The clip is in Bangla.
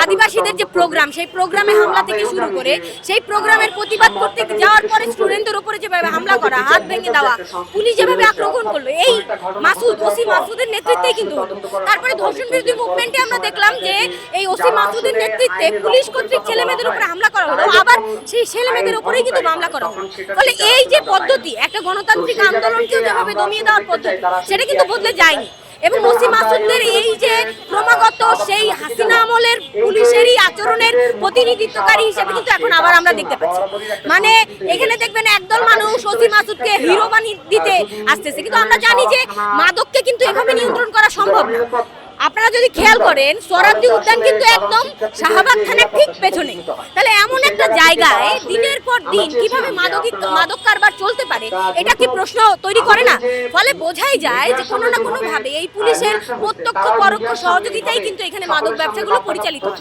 আদিবাসীদের যে প্রোগ্রাম, সেই প্রোগ্রামে হামলা থেকে শুরু করে সেই প্রোগ্রামের প্রতিবাদ করতে যাওয়ার পরে স্টুডেন্টদের উপরে যেভাবে হামলা করা, হাত ভেঙে দেওয়া, পুলিশ যেভাবে আক্রমণ করলো, এই ওসি মাসুদের নেতৃত্বেই কিন্তু হলো। তারপরে ধর্ষণ বিরোধী মুভমেন্টে আমরা দেখলাম যে এই ওসি মাসুদের নেতৃত্বে পুলিশ কর্তৃক ছেলেমেয়েদের উপরে হামলা করা হলো, আবার সেই ছেলেমেয়েদের উপরেই কিন্তু মামলা করা হলো। ফলে এই যে পদ্ধতি, একটা গণতান্ত্রিক আন্দোলনকেও যেভাবে দমিয়ে দেওয়ার পদ্ধতি, সেটা কিন্তু বদলে যায়নি। এবং ওসি মাসুদদের এই যে ক্রমাগত সেই হাসিনা আমলের পুলিশেরই আচরণের প্রতিনিধিত্বকারী হিসেবে কিন্তু এখন আবার আমরা দেখতে পাচ্ছি। মানে এখানে দেখবেন একদল মানুষ ওসি মাসুদকে হিরো বানিয়ে দিতে আসতেছে, কিন্তু আমরা জানি যে মাদককে কিন্তু এভাবে নিয়ন্ত্রণ করা সম্ভব না। আপনারা যদি খেয়াল করেন, সোহরাওয়ার্দী উদ্যান কিন্তু একদম শাহবাগ থানার ঠিক পেছনে। তাহলে এমন একটা জায়গায় দিনের পর দিন কিভাবে মাদক কারবার চলতে পারে, এটা কি প্রশ্ন তৈরি করে না? ফলে বোঝাই যায় যে কোনো না কোনো ভাবে এই পুলিশের প্রত্যক্ষ পরোক্ষ সহযোগিতায় কিন্তু এখানে মাদক ব্যবসাগুলো পরিচালিত হয়।